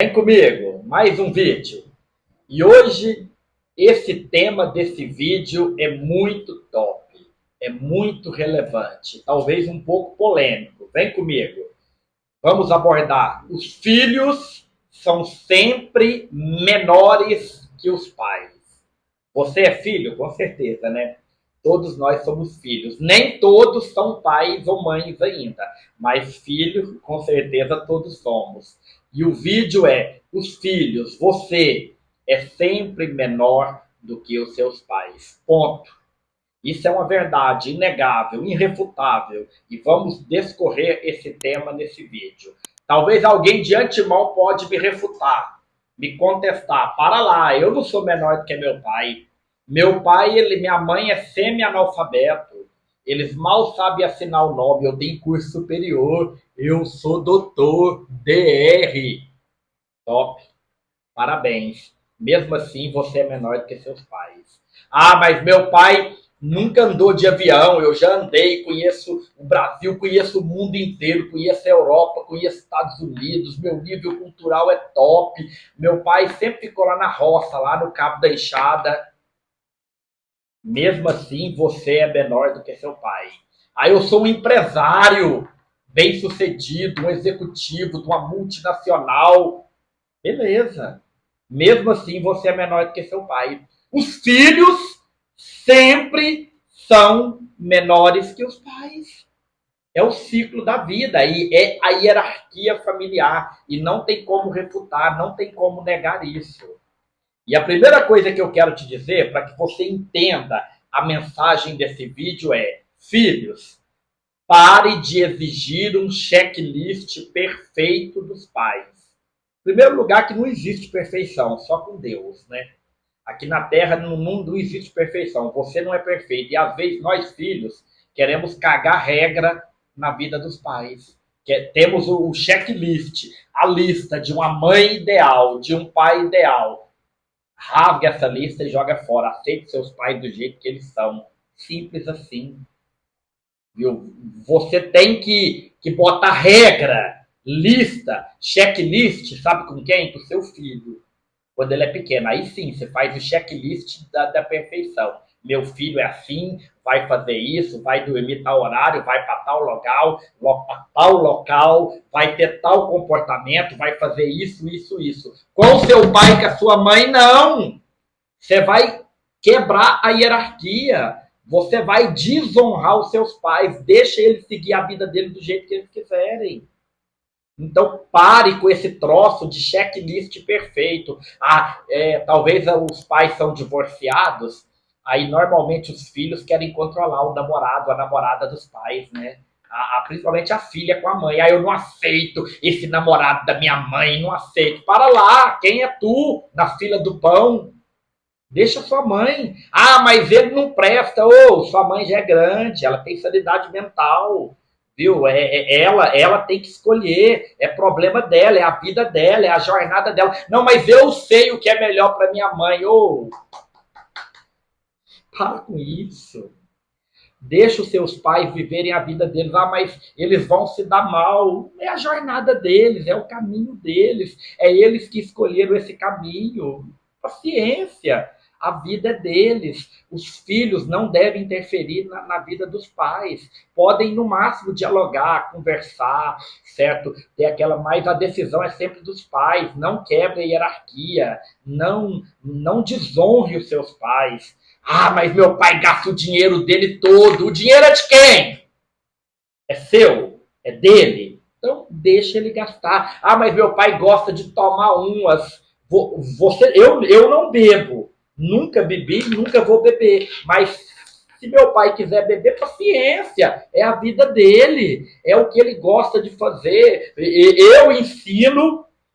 Vem comigo, mais um vídeo. E hoje, esse tema desse vídeo é muito top, é muito relevante, talvez um pouco polêmico. Vem comigo. Vamos abordar. Os filhos são sempre menores que os pais. Você é filho? Com certeza, né? Todos nós somos filhos. Nem todos são pais ou mães ainda, mas filhos, com certeza, todos somos. E o vídeo é: os filhos, você é sempre menor do que os seus pais. Ponto. Isso é uma verdade inegável, irrefutável. E vamos discorrer esse tema nesse vídeo. Talvez alguém de antemão pode me refutar, me contestar. Para lá, eu não sou menor do que meu pai. Meu pai, minha mãe é semi-analfabeto. Eles mal sabem assinar o nome. Eu tenho curso superior. Eu sou doutor DR. Top. Parabéns. Mesmo assim, você é menor do que seus pais. Ah, mas meu pai nunca andou de avião. Eu já andei, conheço o Brasil, conheço o mundo inteiro, conheço a Europa, conheço os Estados Unidos. Meu nível cultural é top. Meu pai sempre ficou lá na roça, lá no Cabo da Enxada. Mesmo assim, você é menor do que seu pai. Aí eu sou um empresário bem sucedido, um executivo de uma multinacional. Beleza. Mesmo assim, você é menor do que seu pai. Os filhos sempre são menores que os pais. É o ciclo da vida e é a hierarquia familiar. E não tem como refutar, não tem como negar isso. E a primeira coisa que eu quero te dizer, para que você entenda a mensagem desse vídeo é: filhos, pare de exigir um checklist perfeito dos pais. Em primeiro lugar, que não existe perfeição, só com Deus, né? Aqui na Terra, no mundo, não existe perfeição. Você não é perfeito. E às vezes nós, filhos, queremos cagar regra na vida dos pais. Temos o checklist, a lista de uma mãe ideal, de um pai ideal. Rasga essa lista e joga fora. Aceite seus pais do jeito que eles são. Simples assim. Viu? Você tem que botar regra, lista, checklist, sabe com quem? Com o seu filho, quando ele é pequeno. Aí sim, você faz o checklist da perfeição. Meu filho é assim, vai fazer isso, vai dormir tal horário, vai para tal local, vai ter tal comportamento, vai fazer isso, isso, isso. Com o seu pai e com a sua mãe, não. Você vai quebrar a hierarquia. Você vai desonrar os seus pais. Deixa eles seguir a vida deles do jeito que eles quiserem. Então pare com esse troço de checklist perfeito. Talvez os pais são divorciados, aí normalmente os filhos querem controlar o namorado, a namorada dos pais, né? Principalmente a filha com a mãe. Eu não aceito esse namorado da minha mãe, não aceito. Para lá, quem é tu na fila do pão? Deixa sua mãe. Mas ele não presta. Sua mãe já é grande, ela tem sanidade mental. Viu? Ela tem que escolher. É problema dela, é a vida dela, é a jornada dela. Não, mas eu sei o que é melhor para minha mãe. Para com isso. Deixa os seus pais viverem a vida deles. Mas eles vão se dar mal. É a jornada deles, é o caminho deles. É eles que escolheram esse caminho. Paciência. A vida é deles. Os filhos não devem interferir na vida dos pais. Podem, no máximo, dialogar, conversar, certo? Mas a decisão é sempre dos pais. Não quebre a hierarquia. Não desonre os seus pais. Mas meu pai gasta o dinheiro dele todo. O dinheiro é de quem? É seu? É dele? Então, deixa ele gastar. Mas meu pai gosta de tomar umas. Eu não bebo. Nunca bebi, nunca vou beber. Mas se meu pai quiser beber, paciência. É a vida dele. É o que ele gosta de fazer. Eu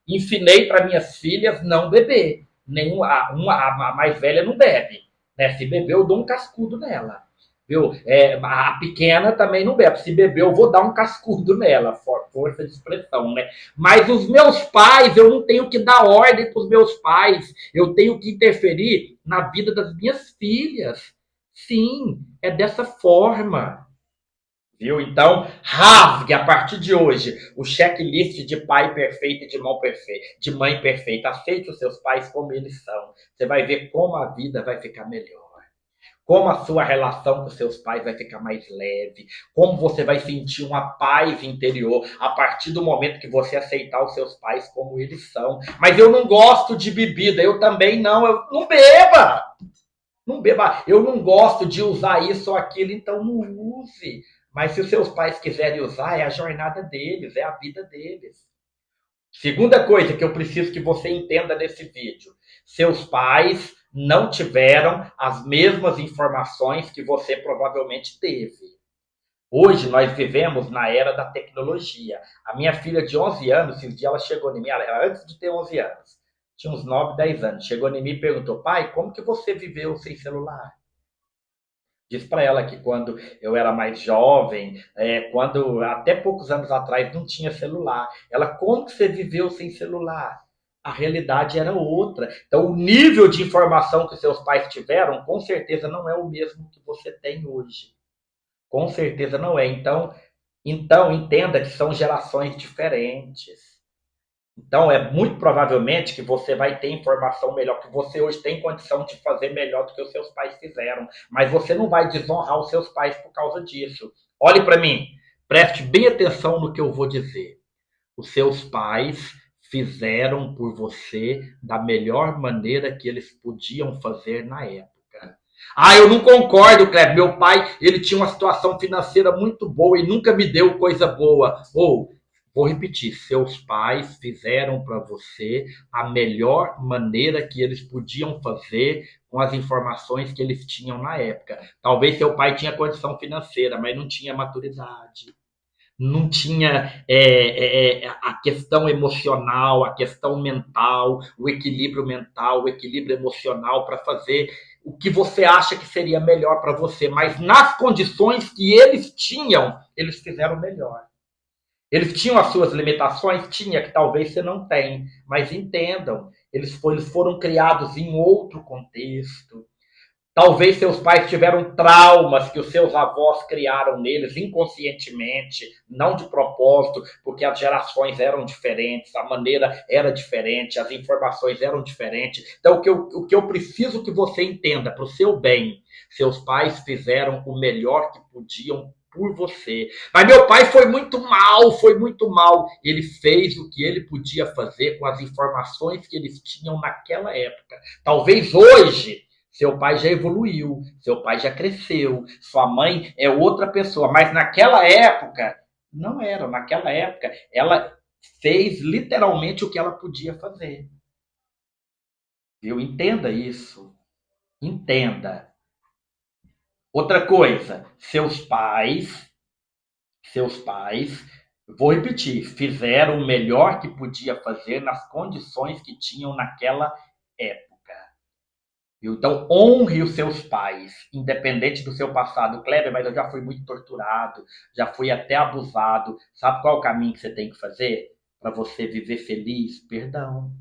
ensinei para minhas filhas não beber. A mais velha não bebe. Né? Se beber, eu dou um cascudo nela. Viu? A pequena também não bebe. Se beber, eu vou dar um cascudo nela. Força de expressão, né? Mas os meus pais, eu não tenho que dar ordem para os meus pais. Eu tenho que interferir na vida das minhas filhas. Sim, é dessa forma. Viu? Então, rasgue a partir de hoje o checklist de pai perfeito e de mãe perfeita. Aceite os seus pais como eles são. Você vai ver como a vida vai ficar melhor. Como a sua relação com seus pais vai ficar mais leve, como você vai sentir uma paz interior a partir do momento que você aceitar os seus pais como eles são. Mas eu não gosto de bebida, eu também não, eu não beba. Não beba. Eu não gosto de usar isso ou aquilo, então não use. Mas se os seus pais quiserem usar, é a jornada deles, é a vida deles. Segunda coisa que eu preciso que você entenda nesse vídeo: seus pais não tiveram as mesmas informações que você provavelmente teve. Hoje nós vivemos na era da tecnologia. A minha filha de 11 anos, esses dias ela chegou em mim, antes de ter 11 anos, tinha uns 9, 10 anos, chegou em mim e perguntou: pai, como que você viveu sem celular? Diz para ela que quando eu era mais jovem, quando até poucos anos atrás não tinha celular. Ela, como que você viveu sem celular? A realidade era outra. Então, o nível de informação que seus pais tiveram, com certeza não é o mesmo que você tem hoje. Com certeza não é. Então entenda que são gerações diferentes. Então, é muito provavelmente que você vai ter informação melhor, que você hoje tem condição de fazer melhor do que os seus pais fizeram. Mas você não vai desonrar os seus pais por causa disso. Olhe para mim, preste bem atenção no que eu vou dizer. Os seus pais fizeram por você da melhor maneira que eles podiam fazer na época. Ah, eu não concordo, Kleber. Meu pai, ele tinha uma situação financeira muito boa e nunca me deu coisa boa. Ou, vou repetir, seus pais fizeram para você a melhor maneira que eles podiam fazer com as informações que eles tinham na época. Talvez seu pai tinha condição financeira, mas não tinha maturidade, não tinha a questão emocional, a questão mental, o equilíbrio emocional para fazer o que você acha que seria melhor para você. Mas nas condições que eles tinham, eles fizeram melhor. Eles tinham as suas limitações? Tinha, que talvez você não tenha. Mas entendam, eles foram criados em outro contexto. Talvez seus pais tiveram traumas que os seus avós criaram neles inconscientemente, não de propósito, porque as gerações eram diferentes, a maneira era diferente, as informações eram diferentes. Então, o que eu preciso que você entenda para o seu bem: seus pais fizeram o melhor que podiam por você. Mas meu pai foi muito mal, foi muito mal. Ele fez o que ele podia fazer com as informações que eles tinham naquela época. Talvez hoje seu pai já evoluiu, seu pai já cresceu, sua mãe é outra pessoa, mas naquela época não era. Naquela época ela fez literalmente o que ela podia fazer. Viu? Entenda isso. Entenda. Outra coisa, seus pais, vou repetir, fizeram o melhor que podia fazer nas condições que tinham naquela época. Então, honre os seus pais, independente do seu passado. Kleber, mas eu já fui muito torturado, já fui até abusado. Sabe qual é o caminho que você tem que fazer para você viver feliz? Perdão.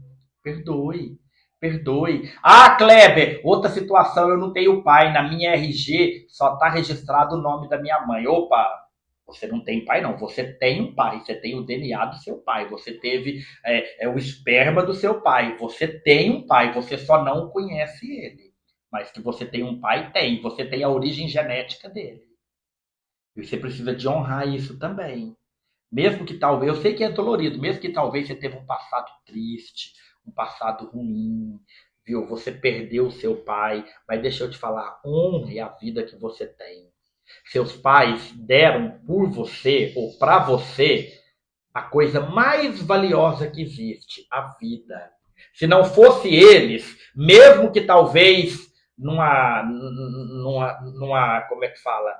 Perdoe. Perdoe. Ah, Kleber, outra situação, eu não tenho pai. Na minha RG só está registrado o nome da minha mãe. Opa, você não tem pai, não. Você tem um pai. Você tem o DNA do seu pai. Você teve o esperma do seu pai. Você tem um pai. Você só não conhece ele. Mas que você tem um pai, tem. Você tem a origem genética dele. E você precisa de honrar isso também. Mesmo que talvez, eu sei que é dolorido, mesmo que talvez você teve um passado triste, um passado ruim, viu? Você perdeu o seu pai, mas deixa eu te falar, honre a vida que você tem. Seus pais deram por você ou para você a coisa mais valiosa que existe, a vida. Se não fosse eles, mesmo que talvez como é que fala?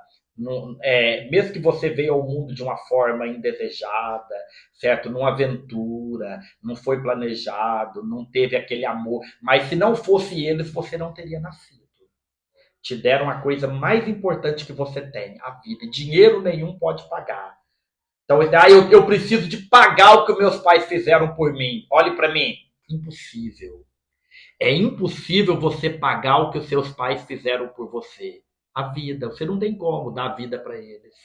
Mesmo que você veio ao mundo de uma forma indesejada, certo? Numa aventura, não foi planejado, não teve aquele amor, mas se não fosse eles, você não teria nascido. Te deram a coisa mais importante que você tem, a vida. Dinheiro nenhum pode pagar. Então, eu preciso de pagar o que meus pais fizeram por mim. Olhe para mim. Impossível. É impossível você pagar o que os seus pais fizeram por você. A vida. Você não tem como dar a vida para eles.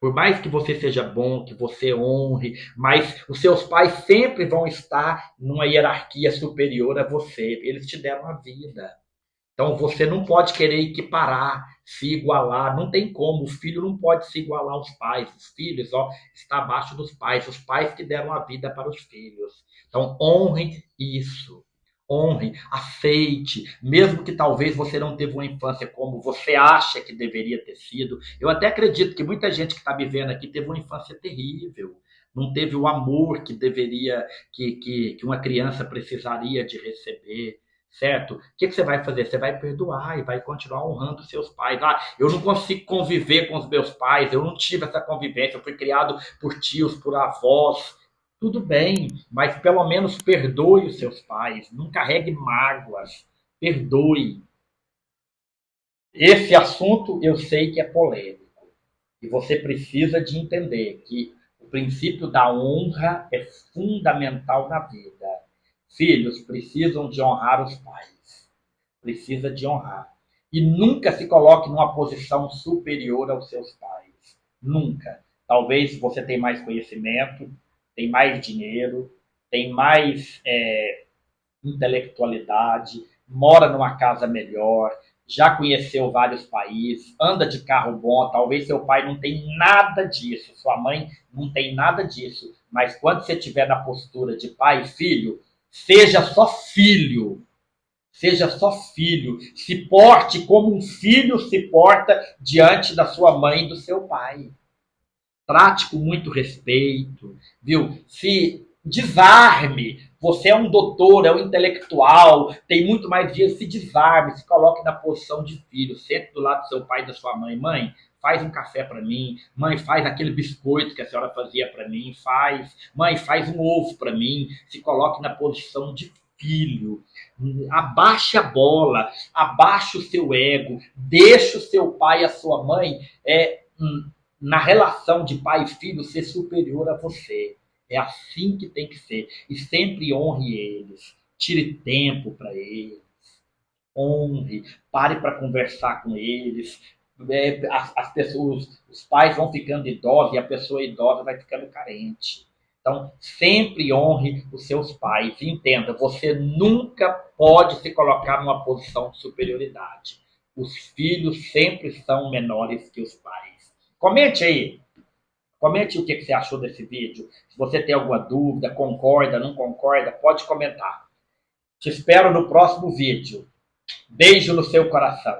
Por mais que você seja bom, que você honre, mas os seus pais sempre vão estar numa hierarquia superior a você. Eles te deram a vida. Então você não pode querer equiparar, se igualar, não tem como. O filho não pode se igualar aos pais. Os filhos, ó, está abaixo dos pais, os pais que deram a vida para os filhos. Então honre isso. Honre, aceite, mesmo que talvez você não teve uma infância como você acha que deveria ter sido. Eu até acredito que muita gente que está me vendo aqui teve uma infância terrível, não teve o amor que deveria, que uma criança precisaria de receber, certo? O que você vai fazer? Você vai perdoar e vai continuar honrando seus pais. Ah, eu não consigo conviver com os meus pais, eu não tive essa convivência, eu fui criado por tios, por avós. Tudo bem, mas pelo menos perdoe os seus pais, não carregue mágoas, perdoe. Esse assunto eu sei que é polêmico e você precisa de entender que o princípio da honra é fundamental na vida. Filhos precisam de honrar os pais, precisa de honrar. E nunca se coloque numa posição superior aos seus pais. Nunca. Talvez você tenha mais conhecimento, tem mais dinheiro, tem mais intelectualidade, mora numa casa melhor, já conheceu vários países, anda de carro bom, talvez seu pai não tem nada disso, sua mãe não tem nada disso, mas quando você estiver na postura de pai e filho, seja só filho. Seja só filho. Se porte como um filho se porta diante da sua mãe e do seu pai. Trate com muito respeito, viu? Se desarme. Você é um doutor, é um intelectual, tem muito mais dinheiro. Se desarme, se coloque na posição de filho. Sente do lado do seu pai e da sua mãe. Mãe, faz um café para mim. Mãe, faz aquele biscoito que a senhora fazia para mim. Faz. Mãe, faz um ovo para mim. Se coloque na posição de filho. Abaixe a bola, abaixe o seu ego, deixe o seu pai e a sua mãe na relação de pai e filho ser superior a você. É assim que tem que ser. E sempre honre eles. Tire tempo para eles. Honre. Pare para conversar com eles. As pessoas, os pais vão ficando idosos e a pessoa idosa vai ficando carente. Então, sempre honre os seus pais. E entenda, você nunca pode se colocar numa posição de superioridade. Os filhos sempre são menores que os pais. Comente aí. Comente o que você achou desse vídeo. Se você tem alguma dúvida, concorda, não concorda, pode comentar. Te espero no próximo vídeo. Beijo no seu coração.